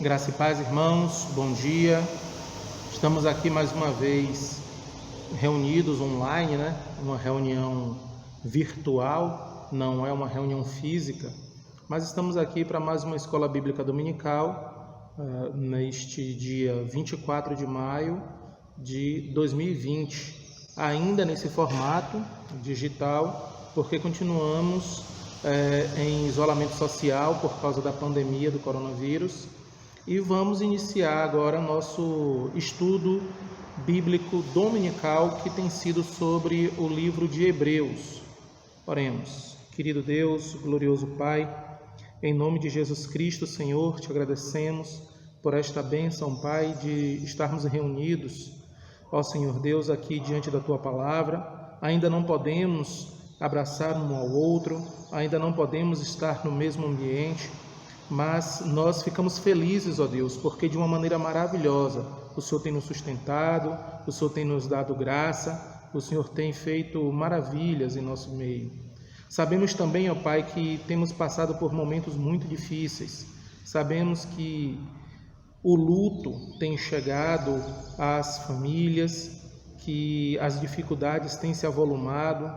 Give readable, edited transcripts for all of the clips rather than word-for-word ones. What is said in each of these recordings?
Graça e paz, irmãos, bom dia. Estamos aqui mais uma vez reunidos online, Uma reunião virtual, não é uma reunião física, mas estamos aqui para mais uma escola bíblica dominical, neste dia 24 de maio de 2020, ainda nesse formato digital, porque continuamos em isolamento social por causa da pandemia do coronavírus. E vamos iniciar agora nosso estudo bíblico dominical, que tem sido sobre o livro de Hebreus. Oremos. Querido Deus, glorioso Pai, em nome de Jesus Cristo, Senhor, te agradecemos por esta bênção, Pai, de estarmos reunidos, ó Senhor Deus, aqui diante da Tua Palavra. Ainda não podemos abraçar um ao outro, ainda não podemos estar no mesmo ambiente, mas nós ficamos felizes, ó Deus, porque de uma maneira maravilhosa o Senhor tem nos sustentado, o Senhor tem nos dado graça, o Senhor tem feito maravilhas em nosso meio. Sabemos também, ó Pai, que temos passado por momentos muito difíceis. Sabemos que o luto tem chegado às famílias, que as dificuldades têm se avolumado,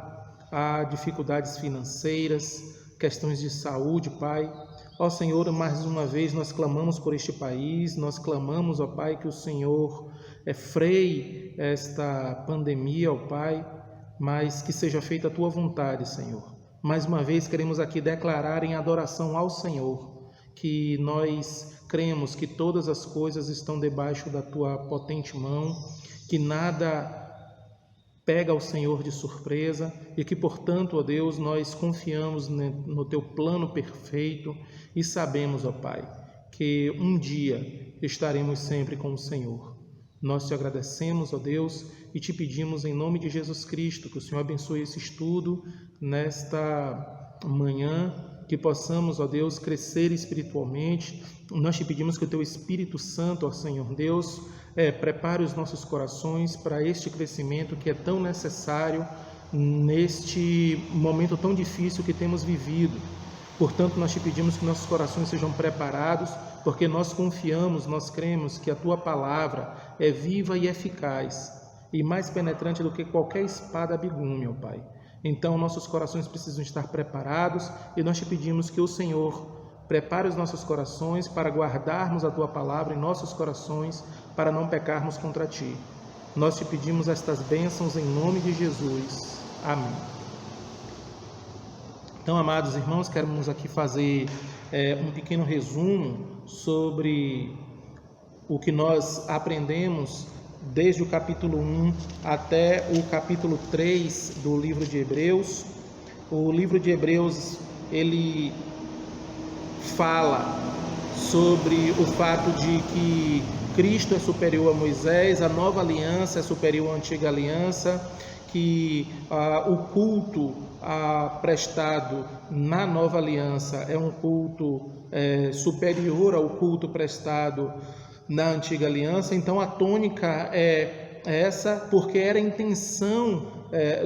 há dificuldades financeiras, questões de saúde, Pai. Ó Senhor, mais uma vez nós clamamos por este país, nós clamamos, ó Pai, que o Senhor freie esta pandemia, ó Pai, mas que seja feita a Tua vontade, Senhor. Mais uma vez queremos aqui declarar em adoração ao Senhor, que nós cremos que todas as coisas estão debaixo da Tua potente mão, que nada pega ao Senhor de surpresa e que, portanto, ó Deus, nós confiamos no Teu plano perfeito e sabemos, ó Pai, que um dia estaremos sempre com o Senhor. Nós te agradecemos, ó Deus, e te pedimos em nome de Jesus Cristo que o Senhor abençoe esse estudo nesta manhã, que possamos, ó Deus, crescer espiritualmente. Nós te pedimos que o Teu Espírito Santo, ó Senhor Deus, prepare os nossos corações para este crescimento que é tão necessário neste momento tão difícil que temos vivido. Portanto, nós te pedimos que nossos corações sejam preparados, porque nós confiamos, nós cremos que a Tua palavra é viva e eficaz e mais penetrante do que qualquer espada bigume, ó Pai. Então, nossos corações precisam estar preparados e nós te pedimos que o Senhor prepare os nossos corações para guardarmos a Tua palavra em nossos corações, para não pecarmos contra Ti. Nós te pedimos estas bênçãos em nome de Jesus. Amém. Então, amados irmãos, queremos aqui fazer um pequeno resumo sobre o que nós aprendemos desde o capítulo 1 até o capítulo 3 do livro de Hebreus. O livro de Hebreus, ele fala sobre o fato de que Cristo é superior a Moisés, a nova aliança é superior à antiga aliança, que o culto prestado na nova aliança é um culto superior ao culto prestado na antiga aliança. Então a tônica é essa, porque era a intenção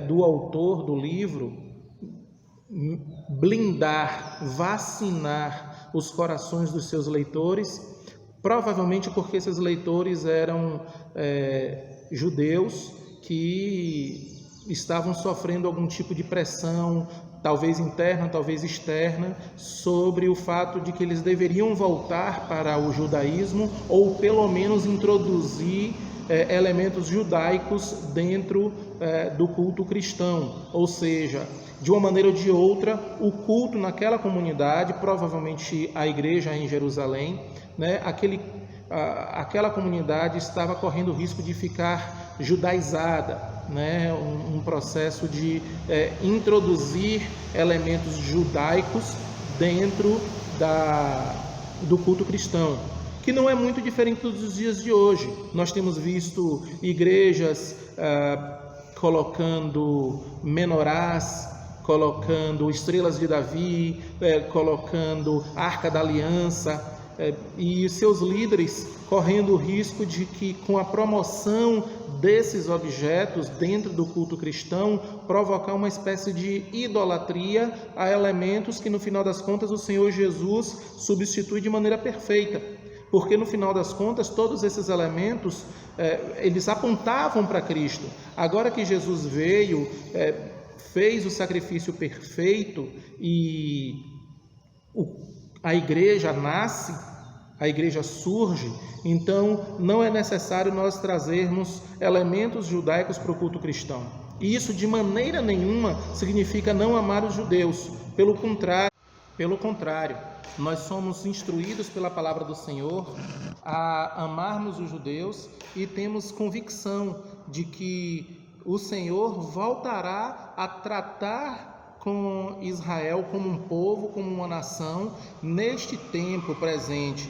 do autor do livro blindar, vacinar os corações dos seus leitores, provavelmente porque esses leitores eram judeus que estavam sofrendo algum tipo de pressão, talvez interna, talvez externa, sobre o fato de que eles deveriam voltar para o judaísmo ou pelo menos introduzir elementos judaicos dentro do culto cristão. Ou seja, de uma maneira ou de outra, o culto naquela comunidade, provavelmente a igreja em Jerusalém, aquela comunidade estava correndo o risco de ficar judaizada, um processo de introduzir elementos judaicos dentro do culto cristão, que não é muito diferente dos dias de hoje. Nós temos visto igrejas colocando menorás, colocando estrelas de Davi, colocando Arca da Aliança, e seus líderes correndo o risco de que, com a promoção desses objetos dentro do culto cristão, provocar uma espécie de idolatria a elementos que, no final das contas, o Senhor Jesus substitui de maneira perfeita. Porque no final das contas, todos esses elementos, eles apontavam para Cristo. Agora que Jesus veio, fez o sacrifício perfeito e a igreja nasce, a igreja surge, então não é necessário nós trazermos elementos judaicos para o culto cristão. E isso de maneira nenhuma significa não amar os judeus. Pelo contrário, nós somos instruídos pela palavra do Senhor a amarmos os judeus e temos convicção de que o Senhor voltará a tratar com Israel como um povo, como uma nação, neste tempo presente.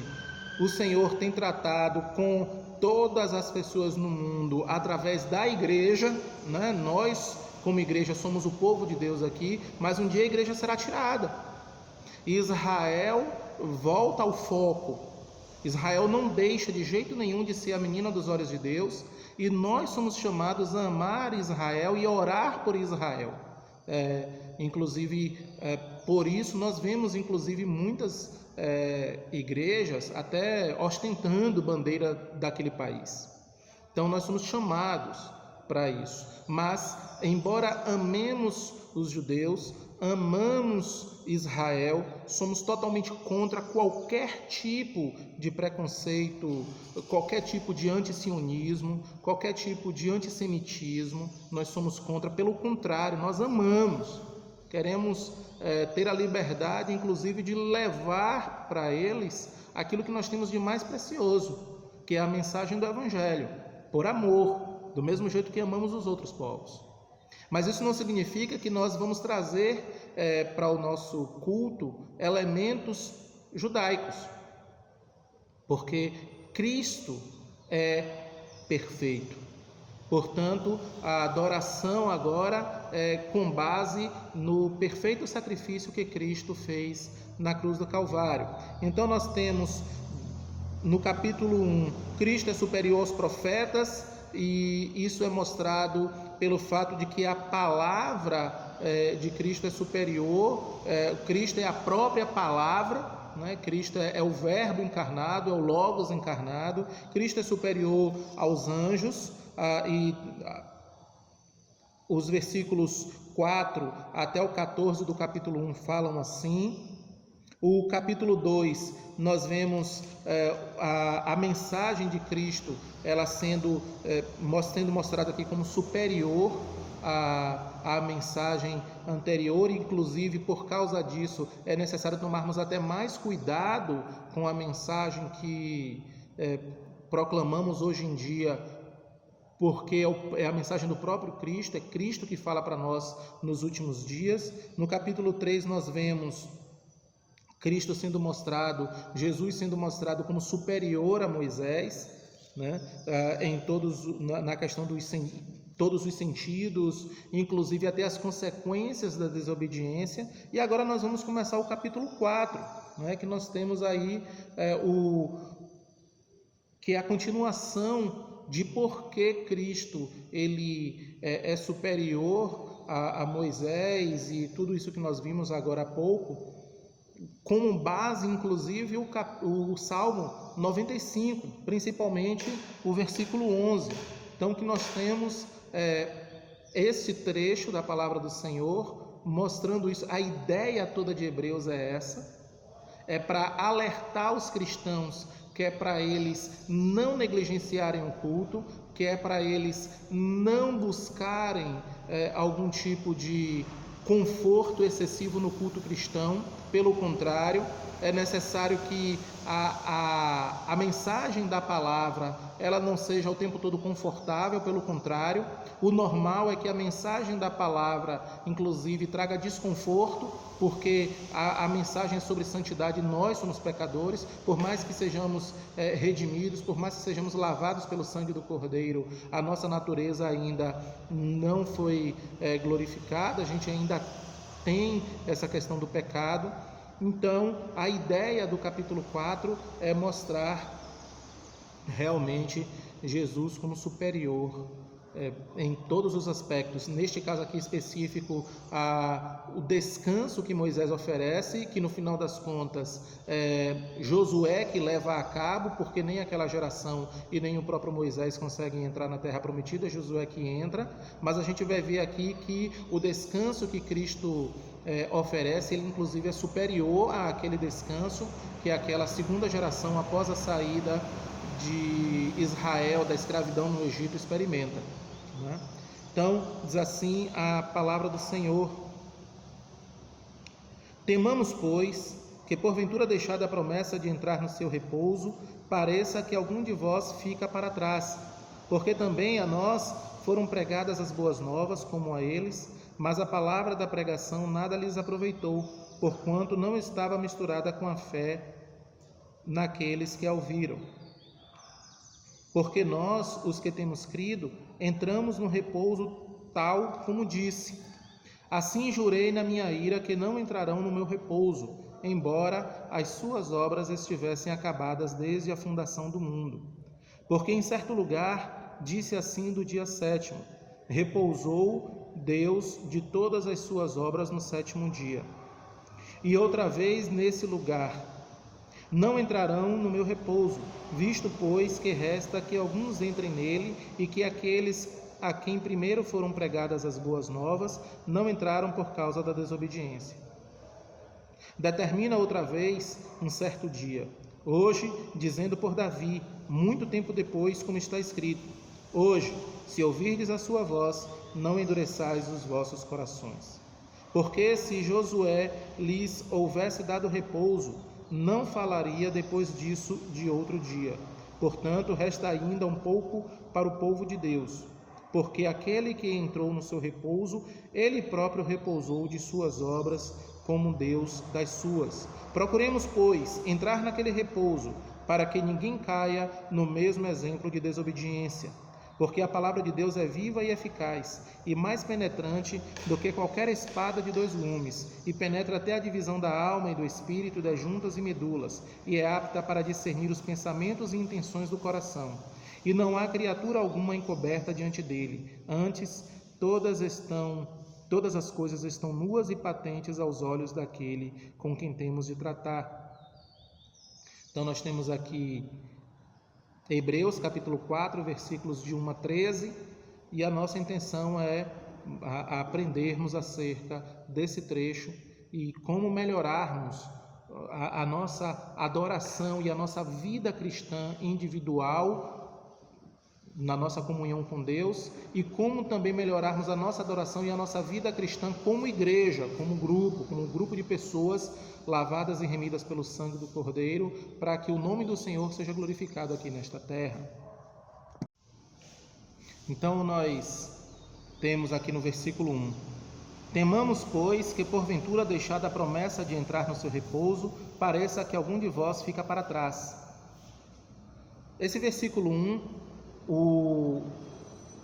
O Senhor tem tratado com todas as pessoas no mundo através da igreja, né? Nós, como igreja, somos o povo de Deus aqui, mas um dia a igreja será tirada. Israel volta ao foco. Israel não deixa de jeito nenhum de ser a menina dos olhos de Deus, e nós somos chamados a amar Israel e orar por Israel. Por isso nós vemos inclusive muitas igrejas até ostentando bandeira daquele país. Então nós somos chamados para isso. Mas embora amemos os judeus, amamos Israel, somos totalmente contra qualquer tipo de preconceito, qualquer tipo de antissionismo, qualquer tipo de antissemitismo. Nós somos contra, pelo contrário, nós amamos, queremos ter a liberdade, inclusive, de levar para eles aquilo que nós temos de mais precioso, que é a mensagem do Evangelho, por amor, do mesmo jeito que amamos os outros povos. Mas isso não significa que nós vamos trazer para o nosso culto elementos judaicos, porque Cristo é perfeito. Portanto, a adoração agora é com base no perfeito sacrifício que Cristo fez na cruz do Calvário. Então nós temos no capítulo 1, Cristo é superior aos profetas, e isso é mostrado pelo fato de que a palavra de Cristo é superior, Cristo é a própria palavra, né? Cristo é o verbo encarnado, é o logos encarnado. Cristo é superior aos anjos, e os versículos 4 até o 14 do capítulo 1 falam assim. O capítulo 2, nós vemos a mensagem de Cristo, ela sendo mostrada aqui como superior à mensagem anterior. Inclusive, por causa disso, é necessário tomarmos até mais cuidado com a mensagem que proclamamos hoje em dia, porque é a mensagem do próprio Cristo, é Cristo que fala para nós nos últimos dias. No capítulo 3, nós vemos Cristo sendo mostrado, Jesus sendo mostrado como superior a Moisés, né? Na questão dos todos os sentidos, inclusive até as consequências da desobediência. E agora nós vamos começar o capítulo 4, né? Que nós temos aí que é a continuação de por que Cristo ele é superior a Moisés e tudo isso que nós vimos agora há pouco, como base, inclusive, o Salmo 95, principalmente o versículo 11. Então, que nós temos esse trecho da palavra do Senhor mostrando isso. A ideia toda de Hebreus é essa, é para alertar os cristãos, que é para eles não negligenciarem o culto, que é para eles não buscarem algum tipo de conforto excessivo no culto cristão. Pelo contrário, é necessário que a mensagem da palavra ela não seja o tempo todo confortável. Pelo contrário, o normal é que a mensagem da palavra inclusive traga desconforto, porque a mensagem é sobre santidade. Nós somos pecadores, por mais que sejamos redimidos, por mais que sejamos lavados pelo sangue do Cordeiro, a nossa natureza ainda não foi glorificada, a gente ainda tem essa questão do pecado. Então, a ideia do capítulo 4 é mostrar realmente Jesus como superior em todos os aspectos. Neste caso aqui específico, o descanso que Moisés oferece, que no final das contas Josué que leva a cabo, porque nem aquela geração e nem o próprio Moisés conseguem entrar na terra prometida, é Josué que entra. Mas a gente vai ver aqui que o descanso que Cristo oferece, ele inclusive é superior àquele descanso que aquela segunda geração após a saída de Israel da escravidão no Egito experimenta, né? Então diz assim a palavra do Senhor: temamos, pois, que porventura deixada a promessa de entrar no seu repouso, pareça que algum de vós fica para trás, porque também a nós foram pregadas as boas novas como a eles, mas a palavra da pregação nada lhes aproveitou, porquanto não estava misturada com a fé naqueles que a ouviram. Porque nós, os que temos crido, entramos no repouso tal como disse: assim jurei na minha ira que não entrarão no meu repouso, embora as suas obras estivessem acabadas desde a fundação do mundo. Porque em certo lugar disse assim do dia sétimo: repousou Deus de todas as suas obras no sétimo dia. E outra vez nesse lugar: não entrarão no meu repouso, visto, pois, que resta que alguns entrem nele, e que aqueles a quem primeiro foram pregadas as boas novas não entraram por causa da desobediência. Determina outra vez um certo dia, hoje, dizendo por Davi, muito tempo depois, como está escrito: hoje, se ouvirdes a sua voz, não endureçais os vossos corações. Porque se Josué lhes houvesse dado repouso, não falaria depois disso de outro dia. Portanto, resta ainda um pouco para o povo de Deus, porque aquele que entrou no seu repouso, ele próprio repousou de suas obras, como Deus das suas. Procuremos, pois, entrar naquele repouso, para que ninguém caia no mesmo exemplo de desobediência. Porque a palavra de Deus é viva e eficaz, e mais penetrante do que qualquer espada de dois gumes, e penetra até a divisão da alma e do espírito, das juntas e medulas, e é apta para discernir os pensamentos e intenções do coração. E não há criatura alguma encoberta diante dele, antes todas as coisas estão nuas e patentes aos olhos daquele com quem temos de tratar. Então nós temos aqui Hebreus capítulo 4, versículos de 1 a 13, e a nossa intenção é aprendermos acerca desse trecho e como melhorarmos a nossa adoração e a nossa vida cristã individual na nossa comunhão com Deus, e como também melhorarmos a nossa adoração e a nossa vida cristã como igreja, como grupo de pessoas lavadas e remidas pelo sangue do Cordeiro, para que o nome do Senhor seja glorificado aqui nesta terra. Então nós temos aqui no versículo 1: temamos, pois, que porventura deixada a promessa de entrar no seu repouso, pareça que algum de vós fica para trás. Esse versículo 1, o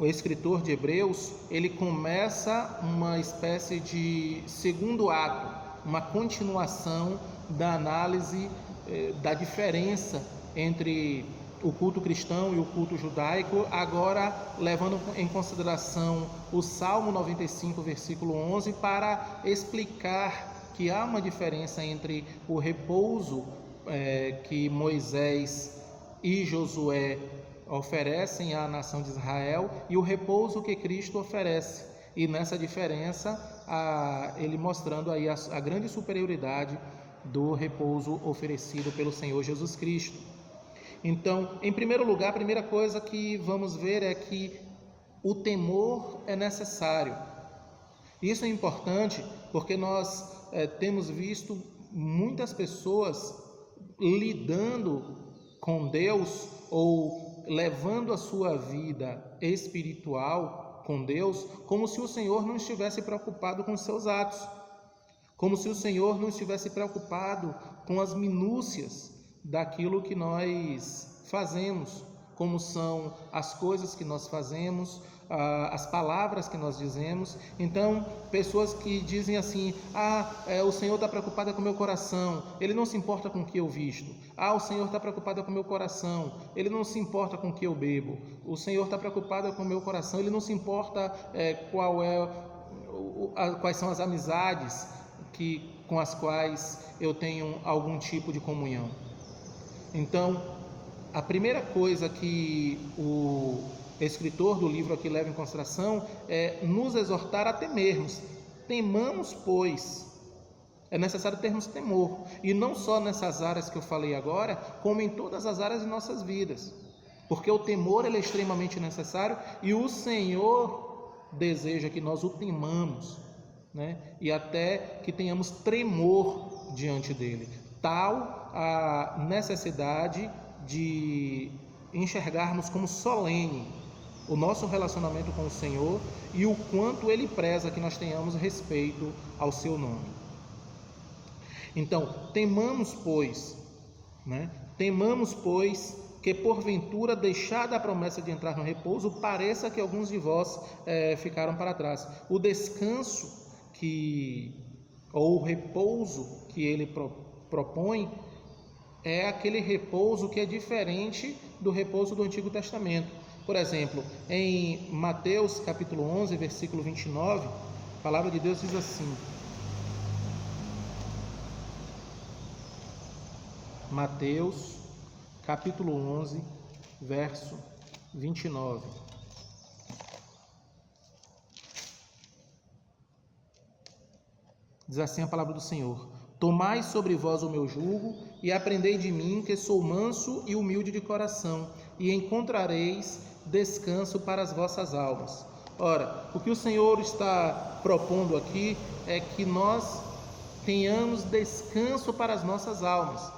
escritor de Hebreus, ele começa uma espécie de segundo ato, uma continuação da análise da diferença entre o culto cristão e o culto judaico, agora levando em consideração o Salmo 95, versículo 11, para explicar que há uma diferença entre o repouso que Moisés e Josué oferecem à nação de Israel e o repouso que Cristo oferece. E nessa diferença, ele mostrando aí a grande superioridade do repouso oferecido pelo Senhor Jesus Cristo. Então, em primeiro lugar, a primeira coisa que vamos ver é que o temor é necessário. Isso é importante porque nós temos visto muitas pessoas lidando com Deus ou levando a sua vida espiritual com Deus como se o Senhor não estivesse preocupado com os seus atos, como se o Senhor não estivesse preocupado com as minúcias daquilo que nós fazemos, como são as coisas que nós fazemos, as palavras que nós dizemos. Então, pessoas que dizem assim: o Senhor está preocupado com o meu coração, Ele não se importa com o que eu visto. O Senhor está preocupado com o meu coração, Ele não se importa com o que eu bebo. O Senhor está preocupado com o meu coração, Ele não se importa quais são as amizades com as quais eu tenho algum tipo de comunhão. Então, a primeira coisa que o escritor do livro aqui leva em consideração é nos exortar a temermos. Temamos, pois. É necessário termos temor. E não só nessas áreas que eu falei agora, como em todas as áreas de nossas vidas. Porque o temor ele é extremamente necessário e o Senhor deseja que nós o temamos, né? E até que tenhamos tremor diante dele. Tal a necessidade de enxergarmos como solene o nosso relacionamento com o Senhor e o quanto Ele preza que nós tenhamos respeito ao seu nome. Então, temamos, pois, que porventura, deixada a promessa de entrar no repouso, pareça que alguns de vós ficaram para trás. O descanso ou o repouso que ele propõe é aquele repouso que é diferente do repouso do Antigo Testamento. Por exemplo, em Mateus capítulo 11, versículo 29, a palavra de Deus diz assim: Mateus capítulo 11, verso 29. Diz assim a palavra do Senhor: tomai sobre vós o meu jugo e aprendei de mim, que sou manso e humilde de coração, e encontrareis descanso para as vossas almas. Ora, o que o Senhor está propondo aqui é que nós tenhamos descanso para as nossas almas,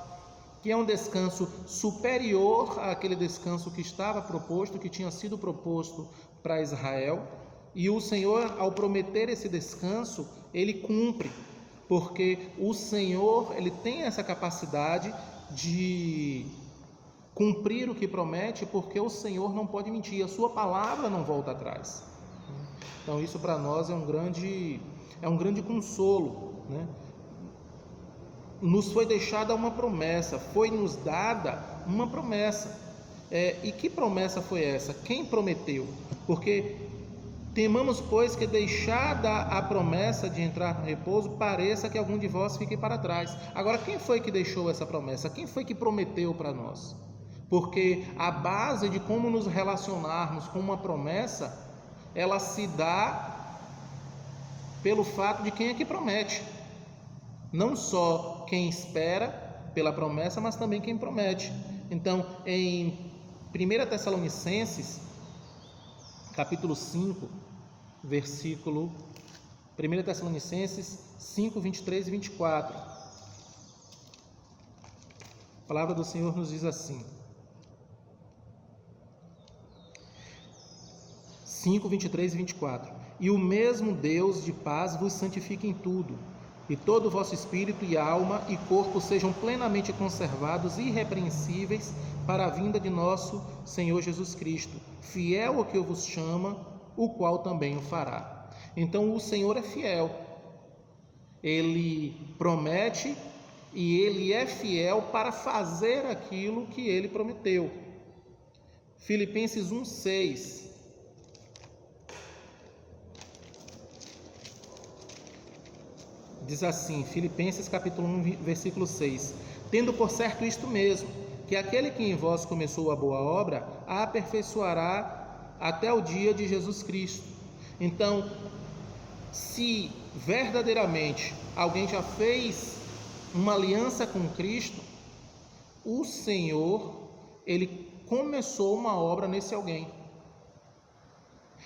que é um descanso superior àquele descanso que estava proposto, que tinha sido proposto para Israel. E o Senhor, ao prometer esse descanso, Ele cumpre, porque o Senhor, Ele tem essa capacidade de cumprir o que promete, porque o Senhor não pode mentir, a sua palavra não volta atrás. Então isso para nós é um grande consolo, né? Nos foi deixada uma promessa, foi nos dada uma promessa. E que promessa foi essa? Quem prometeu? Porque temamos, pois, que deixada a promessa de entrar no repouso, pareça que algum de vós fique para trás. Agora, quem foi que deixou essa promessa? Quem foi que prometeu para nós? Porque a base de como nos relacionarmos com uma promessa, ela se dá pelo fato de quem é que promete. Não só quem espera pela promessa, mas também quem promete. Então, em 1 Tessalonicenses, capítulo 5, versículo 1 Tessalonicenses 5, 23 e 24. A palavra do Senhor nos diz assim: 5, 23 e 24. E o mesmo Deus de paz vos santifique em tudo, e todo o vosso espírito e alma e corpo sejam plenamente conservados irrepreensíveis para a vinda de nosso Senhor Jesus Cristo, fiel ao que vos chama, o qual também o fará. Então o Senhor é fiel, Ele promete e Ele é fiel para fazer aquilo que Ele prometeu. Filipenses 1,6 diz assim, Filipenses capítulo 1, versículo 6: tendo por certo isto mesmo, que aquele que em vós começou a boa obra, a aperfeiçoará até o dia de Jesus Cristo. Então, se verdadeiramente alguém já fez uma aliança com Cristo, o Senhor, Ele começou uma obra nesse alguém.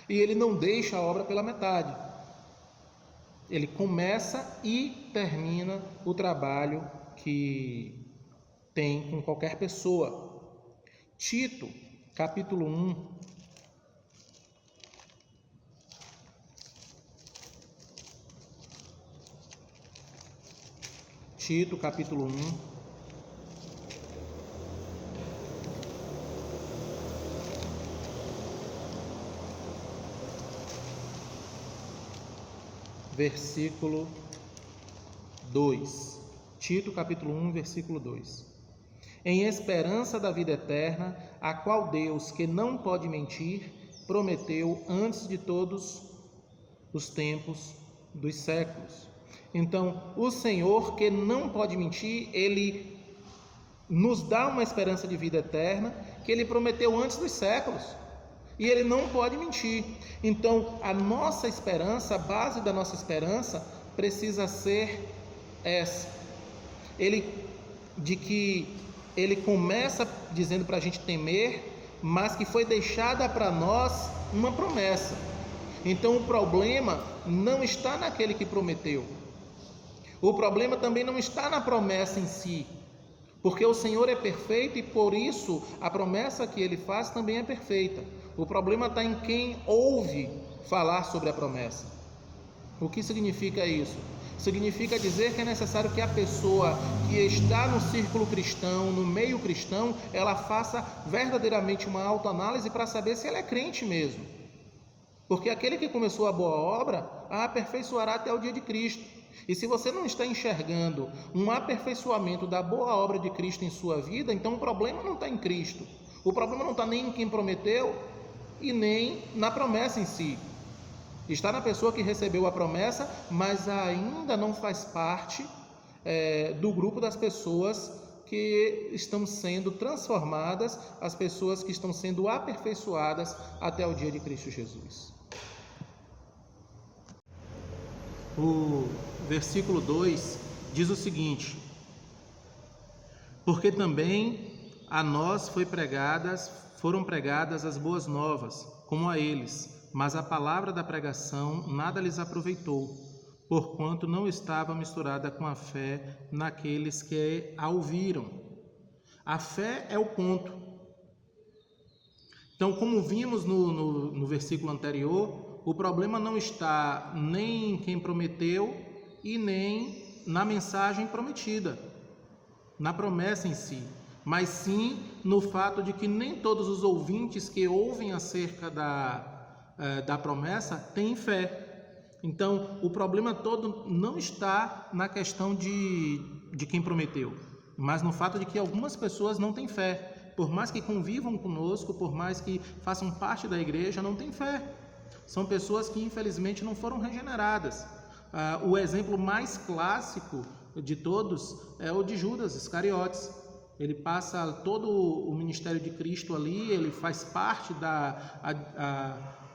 E Ele não deixa a obra pela metade. Ele começa e termina o trabalho que tem com qualquer pessoa. Tito, capítulo 1. Tito, capítulo 1. versículo 2. Tito, capítulo 1, versículo 2. Em esperança da vida eterna, a qual Deus, que não pode mentir, prometeu antes de todos os tempos dos séculos. Então, o Senhor, que não pode mentir, Ele nos dá uma esperança de vida eterna, que Ele prometeu antes dos séculos. E Ele não pode mentir. Então, a nossa esperança, a base da nossa esperança, precisa ser essa. De que Ele começa dizendo para a gente temer, mas que foi deixada para nós uma promessa. Então, o problema não está naquele que prometeu. O problema também não está na promessa em si, porque o Senhor é perfeito e por isso a promessa que Ele faz também é perfeita. O problema está em quem ouve falar sobre a promessa. O que significa isso? Significa dizer que é necessário que a pessoa que está no círculo cristão, no meio cristão, ela faça verdadeiramente uma autoanálise para saber se ela é crente mesmo. Porque aquele que começou a boa obra, a aperfeiçoará até o dia de Cristo. E se você não está enxergando um aperfeiçoamento da boa obra de Cristo em sua vida, então o problema não está em Cristo. O problema não está nem em quem prometeu e nem na promessa em si. Está na pessoa que recebeu a promessa, mas ainda não faz parte do grupo das pessoas que estão sendo transformadas, as pessoas que estão sendo aperfeiçoadas até o dia de Cristo Jesus. O versículo 2 diz o seguinte: porque também a nós foram pregadas as boas novas, como a eles, mas a palavra da pregação nada lhes aproveitou, porquanto não estava misturada com a fé naqueles que a ouviram. A fé é o ponto. Então, como vimos no versículo anterior, o problema não está nem em quem prometeu e nem na mensagem prometida, na promessa em si, mas sim no fato de que nem todos os ouvintes que ouvem acerca da promessa têm fé. Então, o problema todo não está na questão de quem prometeu, mas no fato de que algumas pessoas não têm fé. Por mais que convivam conosco, por mais que façam parte da igreja, não têm fé. São pessoas que infelizmente não foram regeneradas. O exemplo mais clássico de todos é o de Judas Iscariotes. Ele passa todo o ministério de Cristo ali, ele faz parte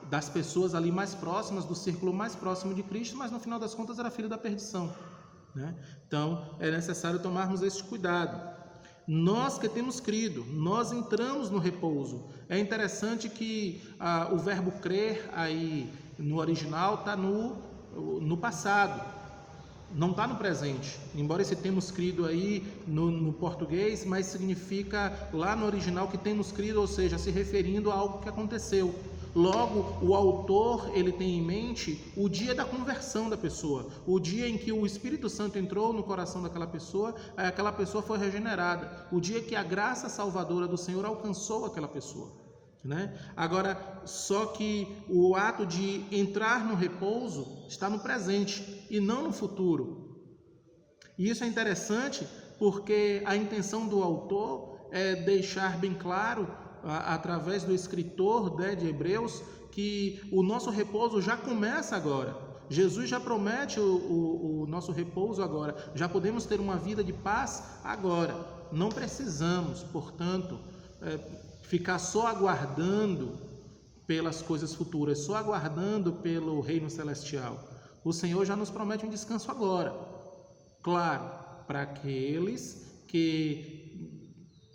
das pessoas ali mais próximas, do círculo mais próximo de Cristo, mas no final das contas era filho da perdição, né? Então é necessário tomarmos esse cuidado. Nós que temos crido, nós entramos no repouso. É interessante que o verbo crer aí no original está no passado, não está no presente. Embora esse temos crido aí no português, mas significa lá no original que temos crido, ou seja, se referindo a algo que aconteceu. Logo, o autor ele tem em mente o dia da conversão da pessoa, o dia em que o Espírito Santo entrou no coração daquela pessoa, aquela pessoa foi regenerada, o dia que a graça salvadora do Senhor alcançou aquela pessoa, né? Agora, só que o ato de entrar no repouso está no presente e não no futuro. E isso é interessante porque a intenção do autor é deixar bem claro, através do escritor de Hebreus, que o nosso repouso já começa agora. Jesus já promete o nosso repouso agora. Já podemos ter uma vida de paz agora. Não precisamos, portanto, ficar só aguardando pelas coisas futuras, só aguardando pelo reino celestial. O Senhor já nos promete um descanso agora. Claro, para aqueles que,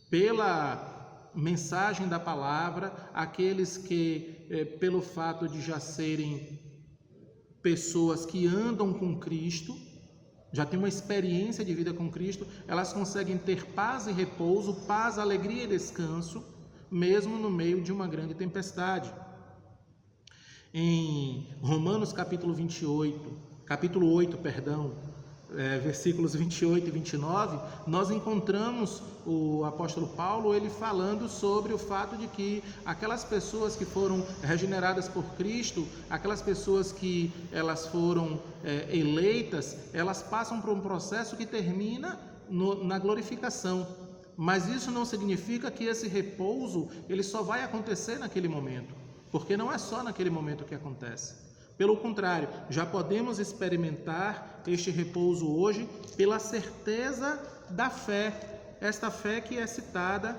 pela mensagem da palavra, aqueles que, pelo fato de já serem pessoas que andam com Cristo, já têm uma experiência de vida com Cristo, elas conseguem ter paz e repouso, paz, alegria e descanso, mesmo no meio de uma grande tempestade. Em Romanos capítulo 8, versículos 28 e 29, nós encontramos o apóstolo Paulo ele falando sobre o fato de que aquelas pessoas que foram regeneradas por Cristo, aquelas pessoas que elas foram eleitas, elas passam por um processo que termina na glorificação. Mas isso não significa que esse repouso ele só vai acontecer naquele momento, porque não é só naquele momento que acontece. Pelo contrário, já podemos experimentar este repouso hoje pela certeza da fé. Esta fé que é citada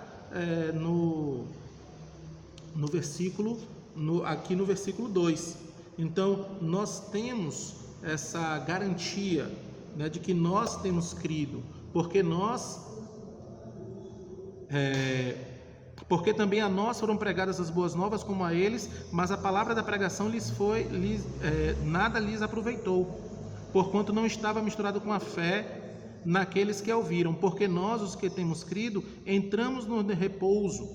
aqui no versículo 2. Então, nós temos essa garantia, né, de que nós temos crido, porque também a nós foram pregadas as boas novas como a eles, mas a palavra da pregação nada lhes aproveitou, porquanto não estava misturado com a fé naqueles que a ouviram, porque nós, os que temos crido, entramos no repouso.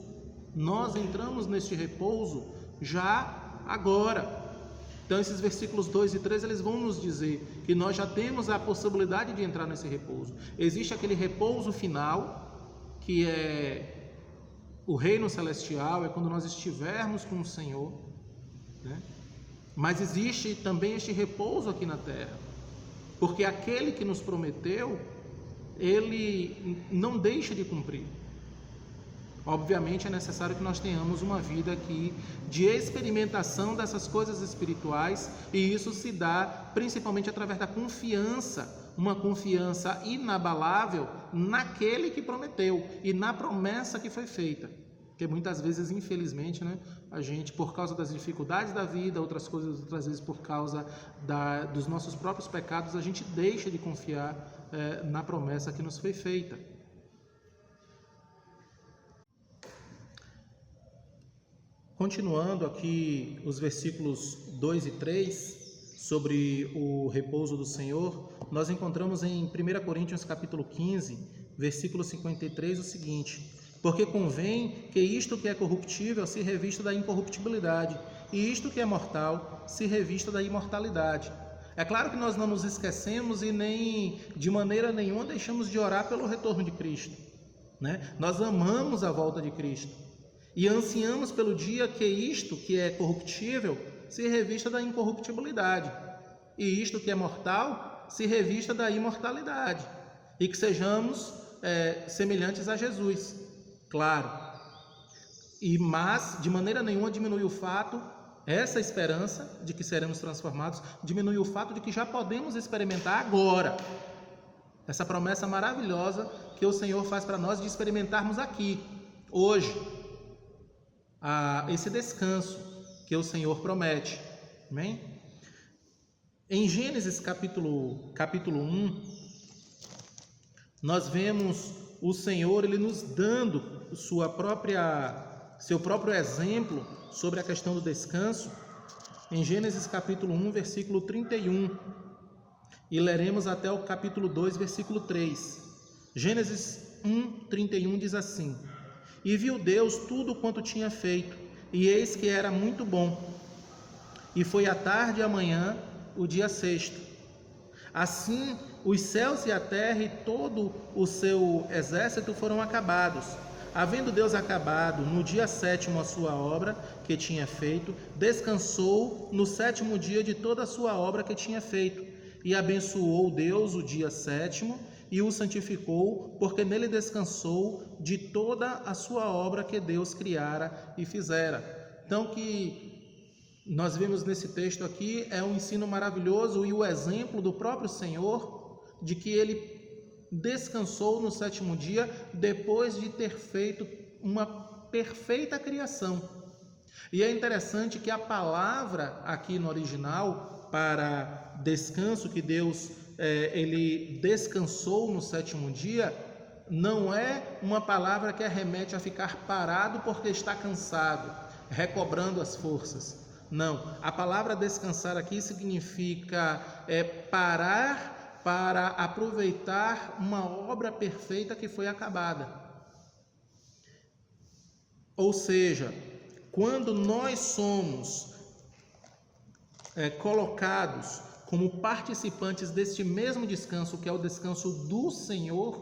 Nós entramos neste repouso já agora. Então esses versículos 2 e 3 eles vão nos dizer que nós já temos a possibilidade de entrar nesse repouso. Existe aquele repouso final, que é o reino celestial, é quando nós estivermos com o Senhor, né? Mas existe também este repouso aqui na terra, porque aquele que nos prometeu, ele não deixa de cumprir. Obviamente é necessário que nós tenhamos uma vida aqui de experimentação dessas coisas espirituais, e isso se dá principalmente através da confiança, uma confiança inabalável naquele que prometeu e na promessa que foi feita. Porque muitas vezes, infelizmente, né, a gente, por causa das dificuldades da vida, outras vezes por causa dos nossos próprios pecados, a gente deixa de confiar na promessa que nos foi feita. Continuando aqui os versículos 2 e 3, sobre o repouso do Senhor, nós encontramos em 1 Coríntios capítulo 15, versículo 53, o seguinte: porque convém que isto que é corruptível se revista da incorruptibilidade, e isto que é mortal se revista da imortalidade. É claro que nós não nos esquecemos e nem de maneira nenhuma deixamos de orar pelo retorno de Cristo, né? Nós amamos a volta de Cristo e ansiamos pelo dia que isto que é corruptível se revista da incorruptibilidade, e isto que é mortal se revista da imortalidade, e que sejamos semelhantes a Jesus, claro. Mas de maneira nenhuma diminui o fato, essa esperança de que seremos transformados, diminui o fato de que já podemos experimentar agora essa promessa maravilhosa que o Senhor faz para nós de experimentarmos aqui, hoje, esse descanso que o Senhor promete. Amém? Em Gênesis capítulo 1, nós vemos o Senhor ele nos dando seu próprio exemplo sobre a questão do descanso. Em Gênesis capítulo 1, versículo 31, e leremos até o capítulo 2, versículo 3. Gênesis 1, 31 diz assim: e viu Deus tudo quanto tinha feito, e eis que era muito bom. E foi a tarde e a manhã, o dia sexto. Assim, os céus e a terra e todo o seu exército foram acabados. Havendo Deus acabado no dia sétimo a sua obra que tinha feito, descansou no sétimo dia de toda a sua obra que tinha feito. E abençoou Deus o dia sétimo e o santificou, porque nele descansou de toda a sua obra que Deus criara e fizera. Então, que nós vemos nesse texto aqui é um ensino maravilhoso e o exemplo do próprio Senhor de que ele descansou no sétimo dia depois de ter feito uma perfeita criação. E é interessante que a palavra aqui no original para descanso, que Deus ele descansou no sétimo dia, não é uma palavra que arremete a ficar parado porque está cansado, recobrando as forças. Não, a palavra descansar aqui significa parar para aproveitar uma obra perfeita que foi acabada. Ou seja, quando nós somos colocados como participantes deste mesmo descanso, que é o descanso do Senhor,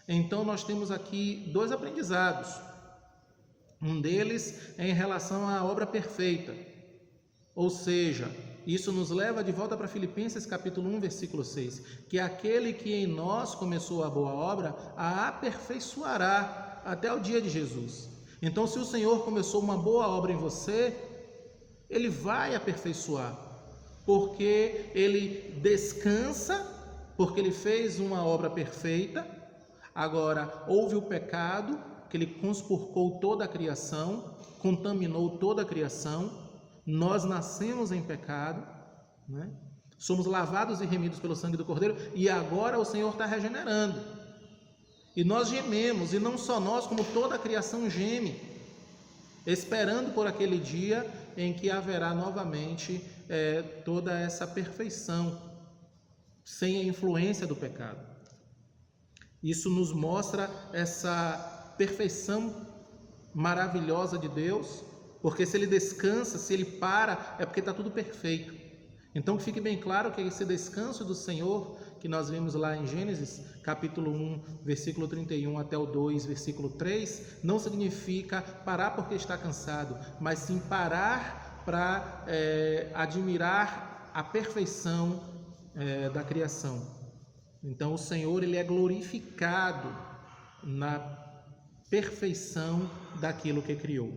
então nós temos aqui dois aprendizados. Um deles é em relação à obra perfeita, ou seja, isso nos leva de volta para Filipenses capítulo 1, versículo 6, que aquele que em nós começou a boa obra, a aperfeiçoará até o dia de Jesus. Então, se o Senhor começou uma boa obra em você, Ele vai aperfeiçoar, porque Ele descansa, porque Ele fez uma obra perfeita. Agora, houve o pecado, que Ele conspurcou toda a criação, contaminou toda a criação. Nós nascemos em pecado, né? Somos lavados e remidos pelo sangue do Cordeiro, e agora o Senhor está regenerando. E nós gememos, e não só nós, como toda a criação geme, esperando por aquele dia em que haverá novamente toda essa perfeição, sem a influência do pecado. Isso nos mostra essa perfeição maravilhosa de Deus, porque se Ele descansa, se Ele para, é porque está tudo perfeito. Então fique bem claro que esse descanso do Senhor, que nós vimos lá em Gênesis, capítulo 1, versículo 31 até o 2, versículo 3, não significa parar porque está cansado, mas sim parar para admirar a perfeição da criação. Então o Senhor, Ele é glorificado na perfeição daquilo que criou.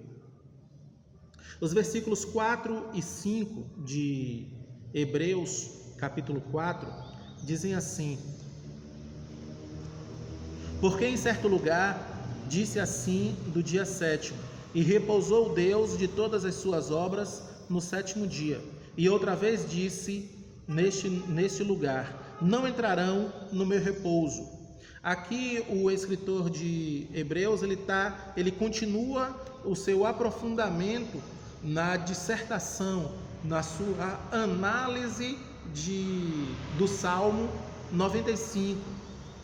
Os versículos 4 e 5 de Hebreus, capítulo 4, dizem assim: porque em certo lugar disse assim do dia sétimo, e repousou Deus de todas as suas obras no sétimo dia. E outra vez disse neste lugar: não entrarão no meu repouso. Aqui o escritor de Hebreus, ele continua o seu aprofundamento na dissertação, na sua análise do Salmo 95,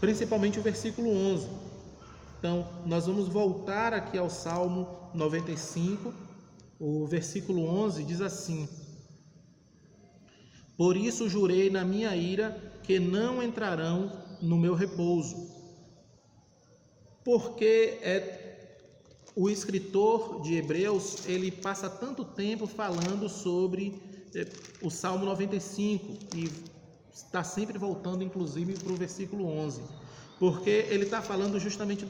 principalmente o versículo 11. Então, nós vamos voltar aqui ao Salmo 95, o versículo 11 diz assim: por isso jurei na minha ira que não entrarão no meu repouso. Porque o escritor de Hebreus, ele passa tanto tempo falando sobre o Salmo 95 e está sempre voltando inclusive para o versículo 11, porque ele está falando justamente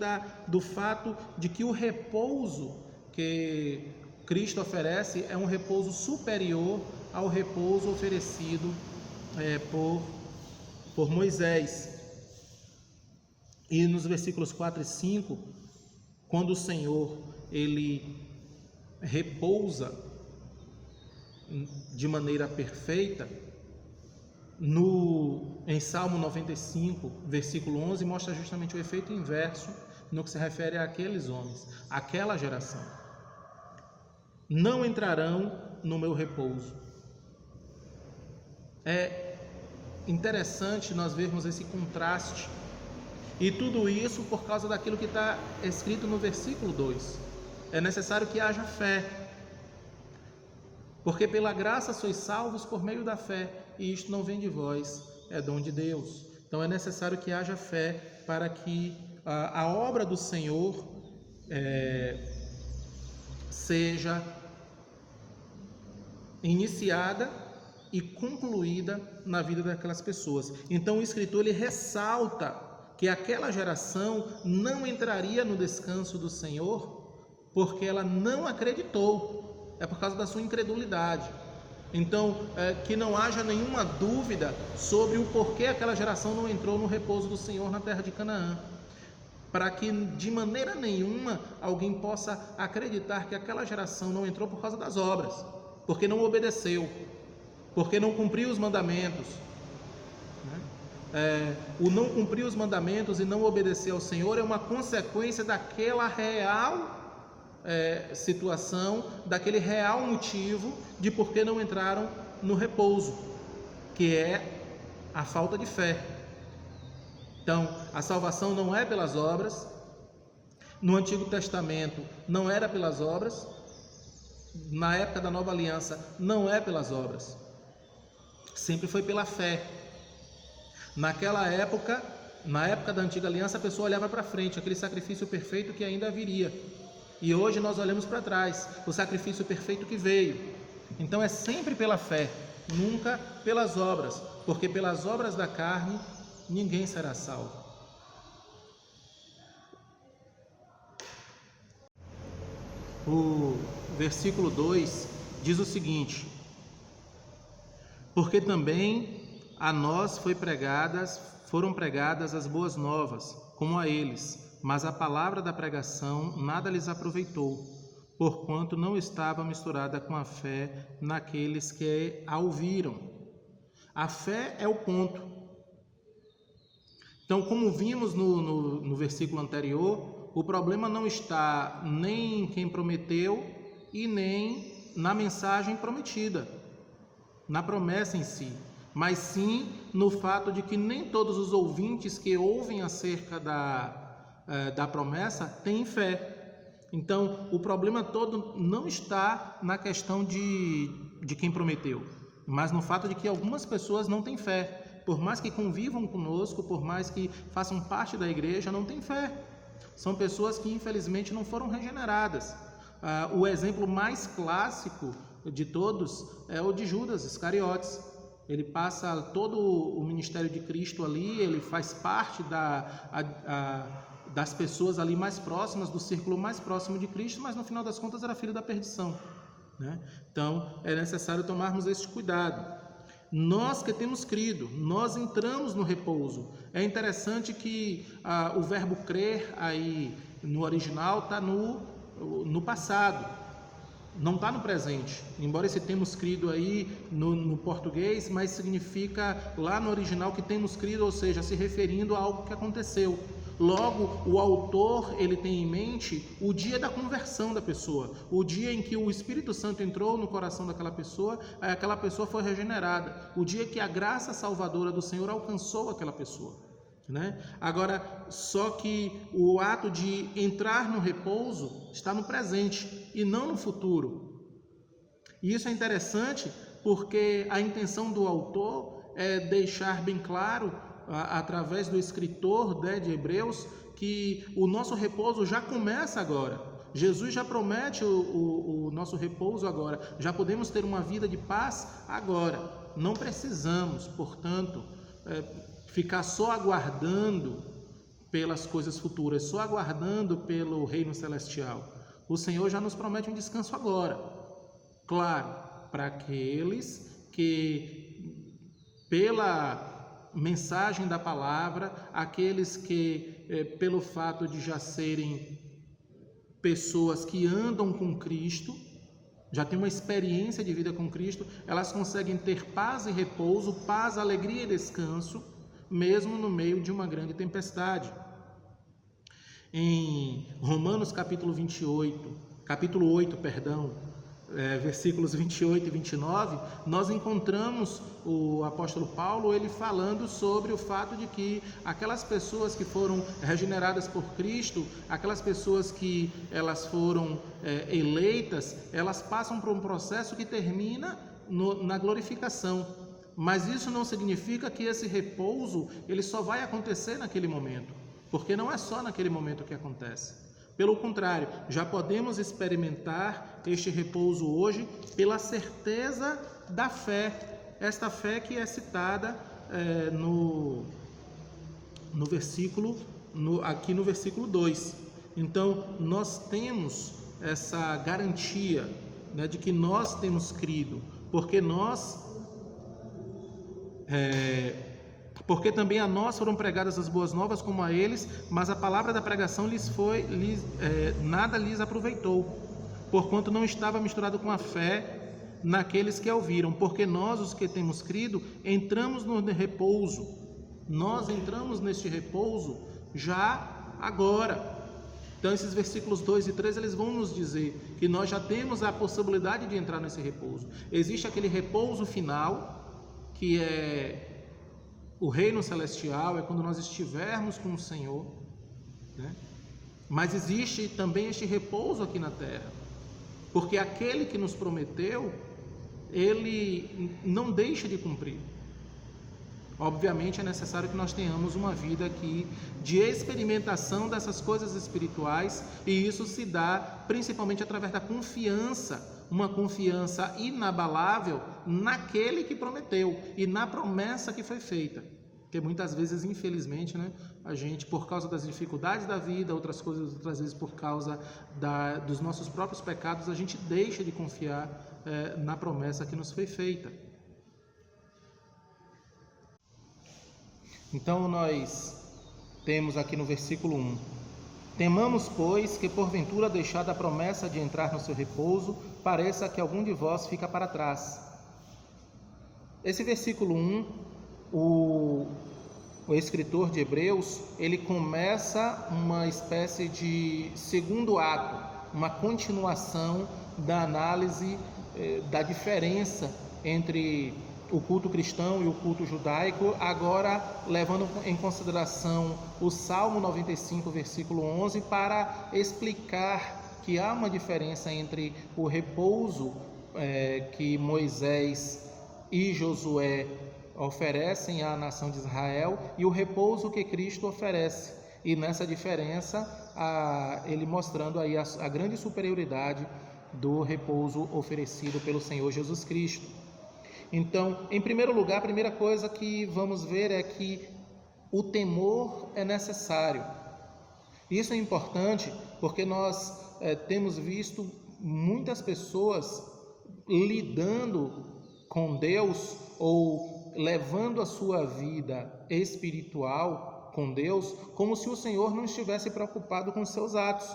do fato de que o repouso que Cristo oferece é um repouso superior ao repouso oferecido por Moisés. E nos versículos 4 e 5, quando o Senhor ele repousa de maneira perfeita, em Salmo 95, versículo 11, mostra justamente o efeito inverso no que se refere àqueles homens, àquela geração. Não entrarão no meu repouso. É interessante nós vermos esse contraste, e tudo isso por causa daquilo que está escrito no versículo 2. É necessário que haja fé, porque pela graça sois salvos por meio da fé, e isto não vem de vós, é dom de Deus. Então é necessário que haja fé para que a obra do Senhor seja iniciada e concluída na vida daquelas pessoas. Então o escritor ele ressalta que aquela geração não entraria no descanso do Senhor porque ela não acreditou, é por causa da sua incredulidade. Então, que não haja nenhuma dúvida sobre o porquê aquela geração não entrou no repouso do Senhor na terra de Canaã, para que de maneira nenhuma alguém possa acreditar que aquela geração não entrou por causa das obras, porque não obedeceu, porque não cumpriu os mandamentos. O não cumprir os mandamentos e não obedecer ao Senhor é uma consequência daquela real situação, daquele real motivo de por que não entraram no repouso, que é a falta de fé. Então, a salvação não é pelas obras. No Antigo Testamento não era pelas obras, na época da Nova Aliança não é pelas obras. sempre foi pela fé. Naquela época, na época da antiga aliança, a pessoa olhava para frente, aquele sacrifício perfeito que ainda viria. E hoje nós olhamos para trás, o sacrifício perfeito que veio. Então é sempre pela fé, nunca pelas obras, porque pelas obras da carne ninguém será salvo. O versículo 2 diz o seguinte: porque também a nós foram pregadas as boas novas, como a eles, mas a palavra da pregação nada lhes aproveitou, porquanto não estava misturada com a fé naqueles que a ouviram. A fé é o ponto. Então, como vimos no versículo anterior, o problema não está nem em quem prometeu e nem na mensagem prometida, na promessa em si, mas sim no fato de que nem todos os ouvintes que ouvem acerca da promessa têm fé. Então, o problema todo não está na questão de quem prometeu, mas no fato de que algumas pessoas não têm fé. Por mais que convivam conosco, por mais que façam parte da igreja, não têm fé. São pessoas que infelizmente não foram regeneradas. O exemplo mais clássico de todos é o de Judas Iscariotes. Ele passa todo o ministério de Cristo ali, ele faz parte das pessoas ali mais próximas, do círculo mais próximo de Cristo, mas no final das contas era filho da perdição, né? Então é necessário tomarmos esse cuidado. Nós que temos crido, nós entramos no repouso. É interessante que o verbo crer aí no original está no passado, não está no presente. Embora esse temos crido aí no português, mas significa lá no original que temos crido, ou seja, se referindo a algo que aconteceu. Logo, o autor ele tem em mente o dia da conversão da pessoa, o dia em que o Espírito Santo entrou no coração daquela pessoa foi regenerada, o dia que a graça salvadora do Senhor alcançou aquela pessoa, né? Agora, só que o ato de entrar no repouso está no presente e não no futuro. E isso é interessante porque a intenção do autor é deixar bem claro, através do escritor de Hebreus, que o nosso repouso já começa agora. Jesus já promete o nosso repouso agora. Já podemos ter uma vida de paz agora. Não precisamos, portanto, ficar só aguardando pelas coisas futuras, só aguardando pelo reino celestial. O Senhor já nos promete um descanso agora. Claro, para aqueles que, pela mensagem da palavra, aqueles que, pelo fato de já serem pessoas que andam com Cristo, já têm uma experiência de vida com Cristo, elas conseguem ter paz e repouso, paz, alegria e descanso, mesmo no meio de uma grande tempestade. Em Romanos capítulo 8, versículos 28 e 29, nós encontramos o apóstolo Paulo ele falando sobre o fato de que aquelas pessoas que foram regeneradas por Cristo, aquelas pessoas que elas foram eleitas, elas passam por um processo que termina na glorificação. Mas isso não significa que esse repouso ele só vai acontecer naquele momento, porque não é só naquele momento que acontece. Pelo contrário, já podemos experimentar este repouso hoje pela certeza da fé, esta fé que é citada aqui no versículo 2. Então, nós temos essa garantia, né, de que nós temos crido, porque também a nós foram pregadas as boas novas como a eles, mas a palavra da pregação nada lhes aproveitou, porquanto não estava misturado com a fé naqueles que a ouviram. Porque nós, os que temos crido, entramos no repouso. Nós entramos neste repouso já agora. Então esses versículos 2 e 3 eles vão nos dizer que nós já temos a possibilidade de entrar nesse repouso. Existe aquele repouso final, que é o reino celestial, é quando nós estivermos com o Senhor, né? Mas existe também este repouso aqui na terra, porque aquele que nos prometeu, ele não deixa de cumprir. Obviamente é necessário que nós tenhamos uma vida aqui de experimentação dessas coisas espirituais, e isso se dá principalmente através da confiança, uma confiança inabalável naquele que prometeu e na promessa que foi feita. Porque muitas vezes, infelizmente, a gente, por causa das dificuldades da vida, outras vezes por causa dos nossos próprios pecados, a gente deixa de confiar na promessa que nos foi feita. Então nós temos aqui no versículo 1: temamos, pois, que porventura deixada a promessa de entrar no seu repouso, pareça que algum de vós fica para trás. Esse versículo 1, o escritor de Hebreus, ele começa uma espécie de segundo ato, uma continuação da análise da diferença entre o culto cristão e o culto judaico, agora levando em consideração o Salmo 95, versículo 11, para explicar que há uma diferença entre o repouso que Moisés e Josué oferecem à nação de Israel e o repouso que Cristo oferece. E nessa diferença, ele mostrando aí a grande superioridade do repouso oferecido pelo Senhor Jesus Cristo. Então, em primeiro lugar, a primeira coisa que vamos ver é que o temor é necessário. Isso é importante porque nós temos visto muitas pessoas lidando com Deus ou levando a sua vida espiritual com Deus como se o Senhor não estivesse preocupado com os seus atos,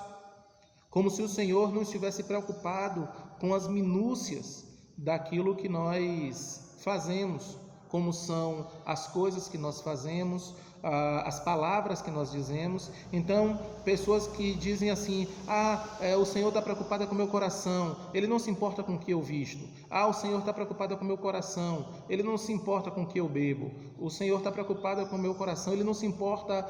como se o Senhor não estivesse preocupado com as minúcias daquilo que nós fazemos, como são as coisas que nós fazemos, as palavras que nós dizemos. Então, pessoas que dizem assim: o Senhor está preocupado com o meu coração, Ele não se importa com o que eu visto. O Senhor está preocupado com o meu coração, Ele não se importa com o que eu bebo. O Senhor está preocupado com o meu coração, Ele não se importa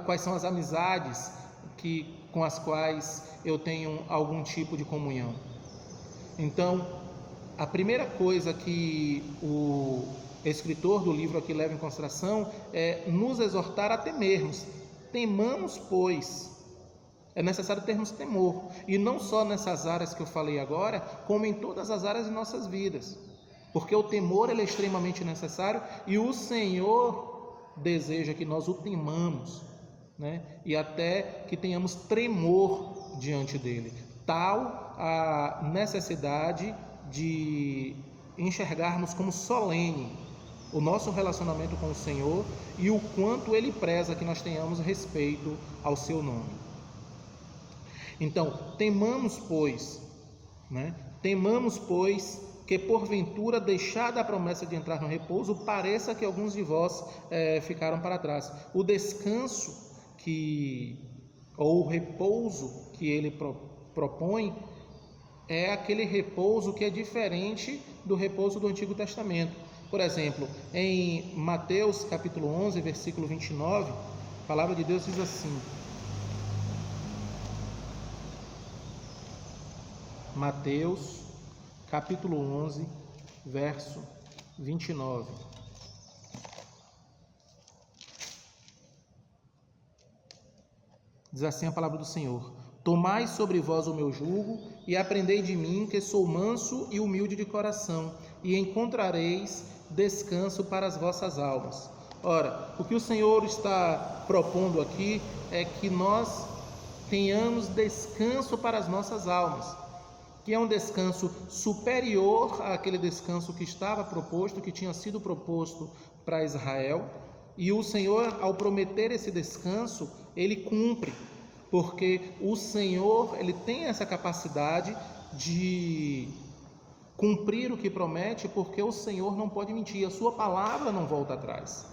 quais são as amizades com as quais eu tenho algum tipo de comunhão. Então, a primeira coisa que o escritor do livro aqui leva em consideração é nos exortar a temermos. Temamos, pois. É necessário termos temor. E não só nessas áreas que eu falei agora, como em todas as áreas de nossas vidas. Porque o temor ele é extremamente necessário e o Senhor deseja que nós o temamos, e até que tenhamos tremor diante dele. Tal a necessidade de enxergarmos como solene o nosso relacionamento com o Senhor e o quanto Ele preza que nós tenhamos respeito ao seu nome. Então, temamos, pois, que porventura, deixada a promessa de entrar no repouso, pareça que alguns de vós ficaram para trás. O descanso ou o repouso que ele propõe é aquele repouso que é diferente do repouso do Antigo Testamento. Por exemplo, em Mateus capítulo 11, versículo 29, a palavra de Deus diz assim: Mateus capítulo 11, verso 29. Diz assim a palavra do Senhor: tomai sobre vós o meu jugo e aprendei de mim, que sou manso e humilde de coração, e encontrareis descanso para as vossas almas. Ora, o que o Senhor está propondo aqui é que nós tenhamos descanso para as nossas almas, que é um descanso superior àquele descanso que estava proposto, que tinha sido proposto para Israel. E o Senhor, ao prometer esse descanso, Ele cumpre, porque o Senhor ele tem essa capacidade de cumprir o que promete, porque o Senhor não pode mentir, a sua palavra não volta atrás.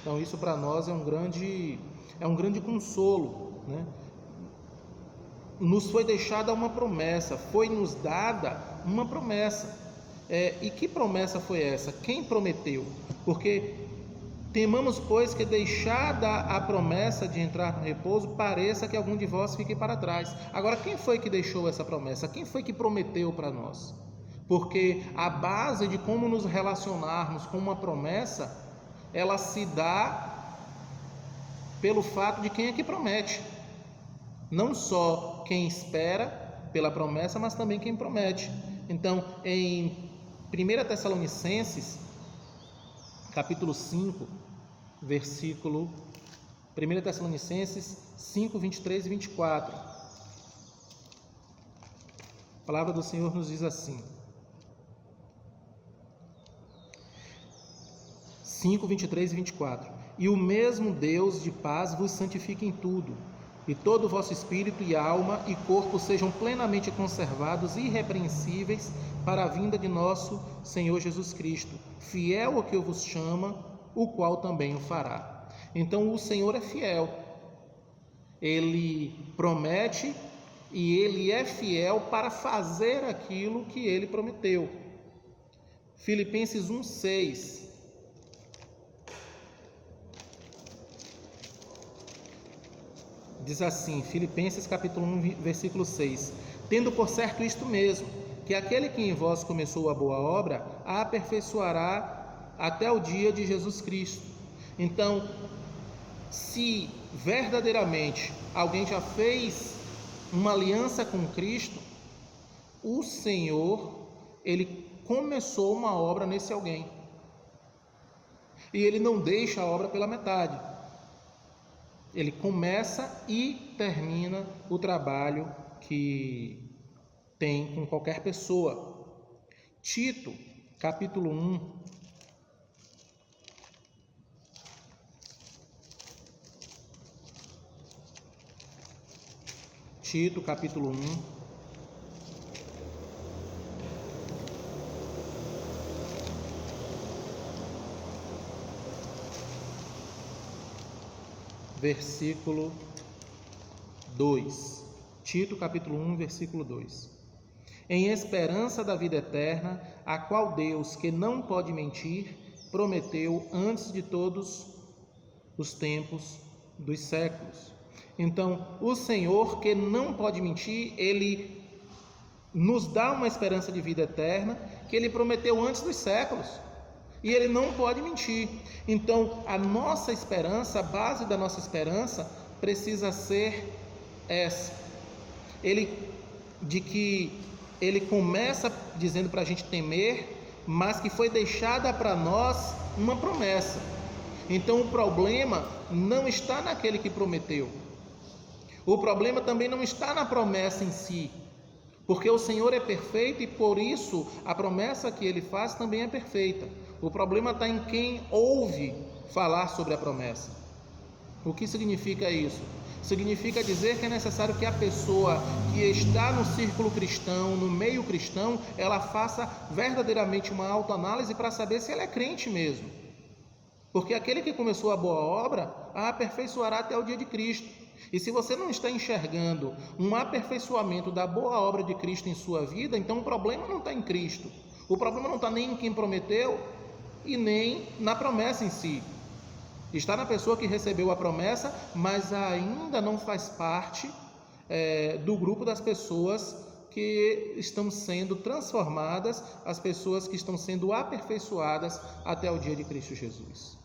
Então isso para nós é um grande consolo, Nos foi deixada uma promessa, foi nos dada uma promessa. E que promessa foi essa? Quem prometeu? Porque Temamos, pois, que deixada a promessa de entrar no repouso, pareça que algum de vós fique para trás. Agora, quem foi que deixou essa promessa? Quem foi que prometeu para nós? Porque a base de como nos relacionarmos com uma promessa, ela se dá pelo fato de quem é que promete. Não só quem espera pela promessa, mas também quem promete. Então, em 1 Tessalonicenses, capítulo 5, versículo 1 Tessalonicenses 5, 23 e 24. A palavra do Senhor nos diz assim: 5, 23 e 24. E o mesmo Deus de paz vos santifique em tudo, e todo o vosso espírito e alma e corpo sejam plenamente conservados irrepreensíveis para a vinda de nosso Senhor Jesus Cristo, fiel ao que vos chama, o qual também o fará. Então o Senhor é fiel, Ele promete e Ele é fiel para fazer aquilo que Ele prometeu. Filipenses 1,6 diz assim, Filipenses capítulo 1, versículo 6: tendo por certo isto mesmo, que aquele que em vós começou a boa obra, a aperfeiçoará até o dia de Jesus Cristo. Então, se verdadeiramente alguém já fez uma aliança com Cristo, o Senhor, Ele começou uma obra nesse alguém. E Ele não deixa a obra pela metade. Ele começa e termina o trabalho que tem com qualquer pessoa. Tito, capítulo 1. Tito, capítulo 1. Versículo 2. Tito, capítulo 1, versículo 2. Em esperança da vida eterna, a qual Deus, que não pode mentir, prometeu antes de todos os tempos dos séculos. Então, o Senhor, que não pode mentir, Ele nos dá uma esperança de vida eterna, que Ele prometeu antes dos séculos. E Ele não pode mentir. Então, a nossa esperança, a base da nossa esperança, precisa ser essa. De que Ele começa dizendo para a gente temer, mas que foi deixada para nós uma promessa. Então, o problema não está naquele que prometeu. O problema também não está na promessa em si. Porque o Senhor é perfeito e por isso a promessa que Ele faz também é perfeita. O problema está em quem ouve falar sobre a promessa. O que significa isso? Significa dizer que é necessário que a pessoa que está no círculo cristão, no meio cristão, ela faça verdadeiramente uma autoanálise para saber se ela é crente mesmo. Porque aquele que começou a boa obra, a aperfeiçoará até o dia de Cristo. E se você não está enxergando um aperfeiçoamento da boa obra de Cristo em sua vida, então o problema não está em Cristo. O problema não está nem em quem prometeu e nem na promessa em si. Está na pessoa que recebeu a promessa, mas ainda não faz parte do grupo das pessoas que estão sendo transformadas, as pessoas que estão sendo aperfeiçoadas até o dia de Cristo Jesus.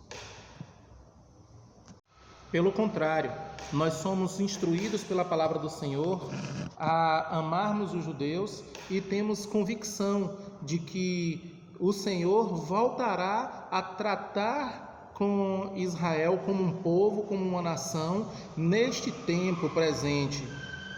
Pelo contrário, nós somos instruídos pela palavra do Senhor a amarmos os judeus e temos convicção de que o Senhor voltará a tratar com Israel como um povo, como uma nação, neste tempo presente.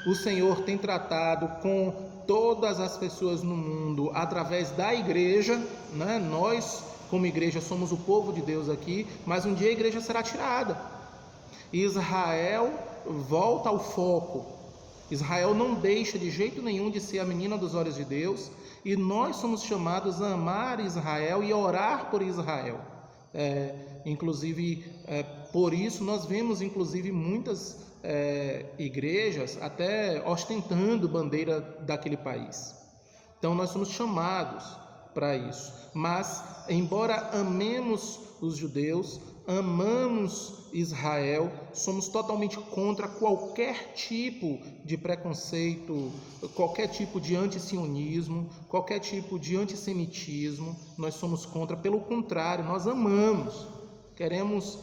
O Senhor tem tratado com todas as pessoas no mundo através da igreja, né? Nós, como igreja, somos o povo de Deus aqui, mas um dia a igreja será tirada. Israel volta ao foco. Israel não deixa de jeito nenhum de ser a menina dos olhos de Deus, e nós somos chamados a amar Israel e orar por Israel. Por isso nós vemos inclusive muitas igrejas até ostentando bandeira daquele país. Então nós somos chamados para isso. Mas embora amemos os judeus, amamos Israel, somos totalmente contra qualquer tipo de preconceito, qualquer tipo de antissionismo, qualquer tipo de antissemitismo. Nós somos contra, pelo contrário, nós amamos, queremos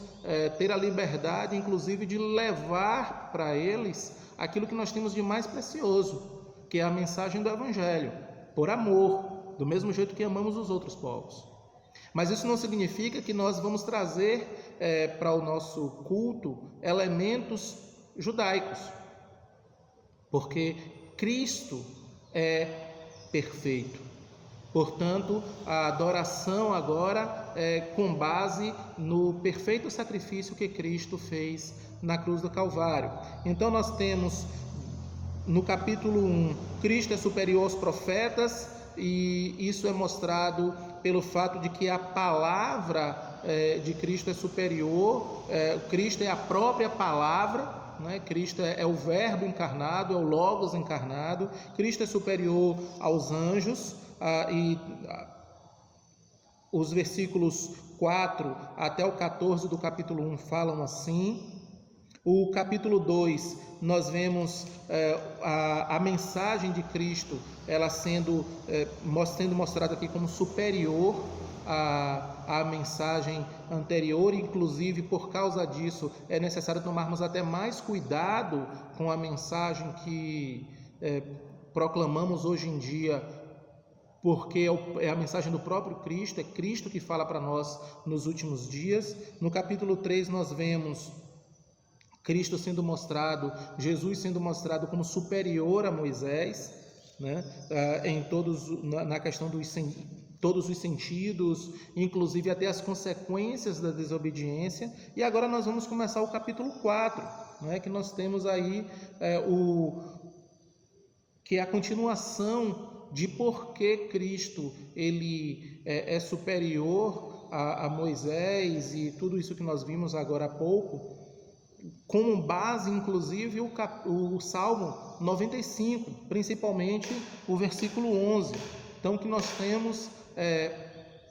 ter a liberdade, inclusive, de levar para eles aquilo que nós temos de mais precioso, que é a mensagem do Evangelho, por amor, do mesmo jeito que amamos os outros povos. Mas isso não significa que nós vamos trazer para o nosso culto elementos judaicos, porque Cristo é perfeito. Portanto, a adoração agora é com base no perfeito sacrifício que Cristo fez na cruz do Calvário. Então nós temos no capítulo 1, Cristo é superior aos profetas, e isso é mostrado pelo fato de que a palavra de Cristo é superior, Cristo é a própria palavra, né? Cristo é o verbo encarnado, é o logos encarnado. Cristo é superior aos anjos, e os versículos 4 até o 14 do capítulo 1 falam assim. O capítulo 2, nós vemos a mensagem de Cristo, ela sendo mostrada aqui como superior à mensagem anterior. Inclusive, por causa disso, é necessário tomarmos até mais cuidado com a mensagem que proclamamos hoje em dia, porque é a mensagem do próprio Cristo, é Cristo que fala para nós nos últimos dias. No capítulo 3 nós vemos Cristo sendo mostrado, Jesus sendo mostrado como superior a Moisés, né? Na questão dos todos os sentidos, inclusive até as consequências da desobediência. E agora nós vamos começar o capítulo 4, né? Que nós temos aí que é a continuação de por que Cristo ele é superior a Moisés e tudo isso que nós vimos agora há pouco, como base, inclusive, o Salmo 95, principalmente o versículo 11. Então, que nós temos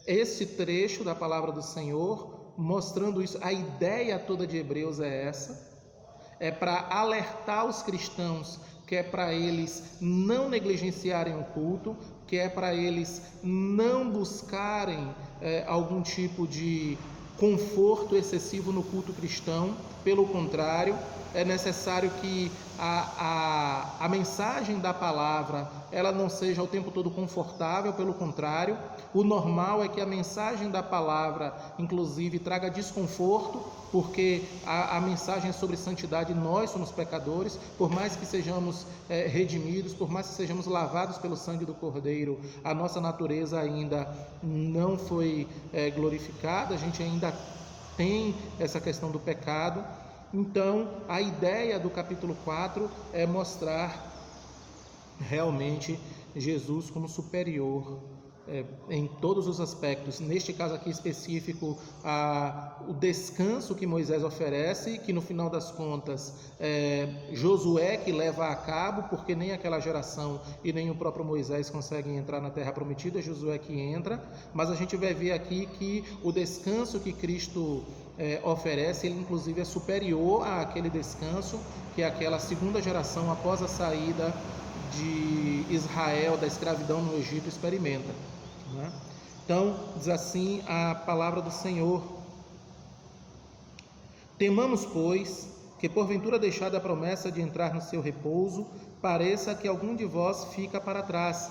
esse trecho da palavra do Senhor mostrando isso. A ideia toda de Hebreus é essa, é para alertar os cristãos, que é para eles não negligenciarem o culto, que é para eles não buscarem algum tipo de conforto excessivo no culto cristão. Pelo contrário, é necessário que a mensagem da palavra ela não seja o tempo todo confortável. Pelo contrário, o normal é que a mensagem da palavra inclusive traga desconforto, porque a mensagem sobre santidade, nós somos pecadores, por mais que sejamos redimidos, por mais que sejamos lavados pelo sangue do Cordeiro, a nossa natureza ainda não foi glorificada, a gente ainda tem essa questão do pecado. Então, a ideia do capítulo 4 é mostrar realmente Jesus como superior em todos os aspectos. Neste caso aqui específico, o descanso que Moisés oferece, que no final das contas Josué que leva a cabo, porque nem aquela geração e nem o próprio Moisés conseguem entrar na terra prometida, é Josué que entra. Mas a gente vai ver aqui que o descanso que Cristo oferece, ele inclusive é superior àquele descanso que aquela segunda geração após a saída de Israel da escravidão no Egito experimenta, né? Então diz assim a palavra do Senhor: temamos, pois, que porventura deixada a promessa de entrar no seu repouso, pareça que algum de vós fica para trás,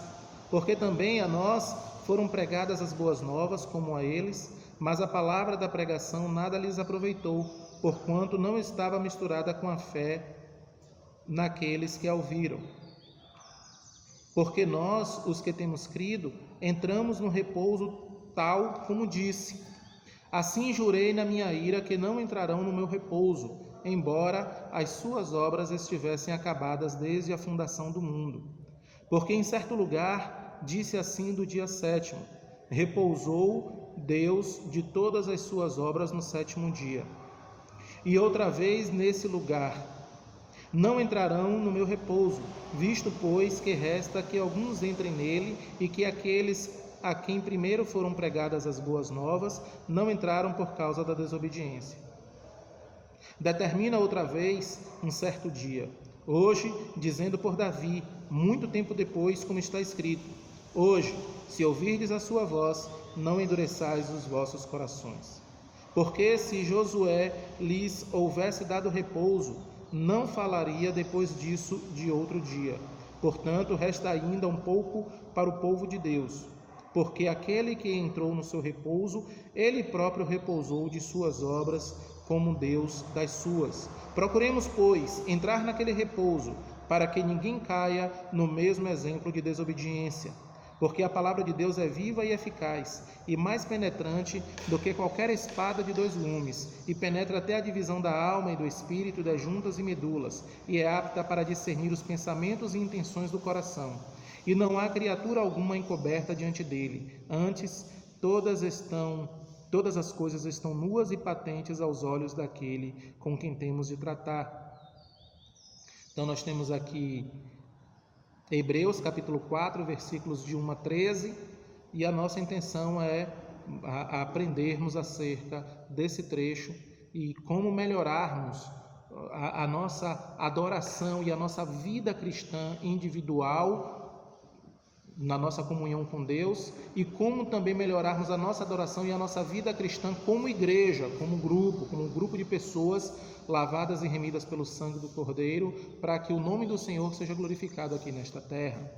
porque também a nós foram pregadas as boas novas como a eles, mas a palavra da pregação nada lhes aproveitou, porquanto não estava misturada com a fé naqueles que a ouviram. Porque nós, os que temos crido, entramos no repouso tal como disse: assim jurei na minha ira que não entrarão no meu repouso, embora as suas obras estivessem acabadas desde a fundação do mundo. Porque em certo lugar disse assim do dia 7º: repousou Deus de todas as suas obras no 7º dia. E outra vez nesse lugar: não entrarão no meu repouso, visto, pois, que resta que alguns entrem nele, e que aqueles a quem primeiro foram pregadas as boas novas, não entraram por causa da desobediência. Determina outra vez um certo dia, hoje, dizendo por Davi, muito tempo depois, como está escrito: hoje, se ouvirdes a sua voz, não endureçais os vossos corações. Porque se Josué lhes houvesse dado repouso, não falaria depois disso de outro dia. Portanto, resta ainda um pouco para o povo de Deus, porque aquele que entrou no seu repouso, ele próprio repousou de suas obras, como Deus das suas. Procuremos, pois, entrar naquele repouso, para que ninguém caia no mesmo exemplo de desobediência. Porque a palavra de Deus é viva e eficaz, e mais penetrante do que qualquer espada de 2 gumes, e penetra até a divisão da alma e do espírito, das juntas e medulas, e é apta para discernir os pensamentos e intenções do coração. E não há criatura alguma encoberta diante dele, antes todas as coisas estão nuas e patentes aos olhos daquele com quem temos de tratar. Então nós temos aqui Hebreus capítulo 4, versículos de 1 a 13, e a nossa intenção é aprendermos acerca desse trecho e como melhorarmos a nossa adoração e a nossa vida cristã individual, na nossa comunhão com Deus, e como também melhorarmos a nossa adoração e a nossa vida cristã como igreja, como um grupo de pessoas lavadas e remidas pelo sangue do Cordeiro, para que o nome do Senhor seja glorificado aqui nesta terra.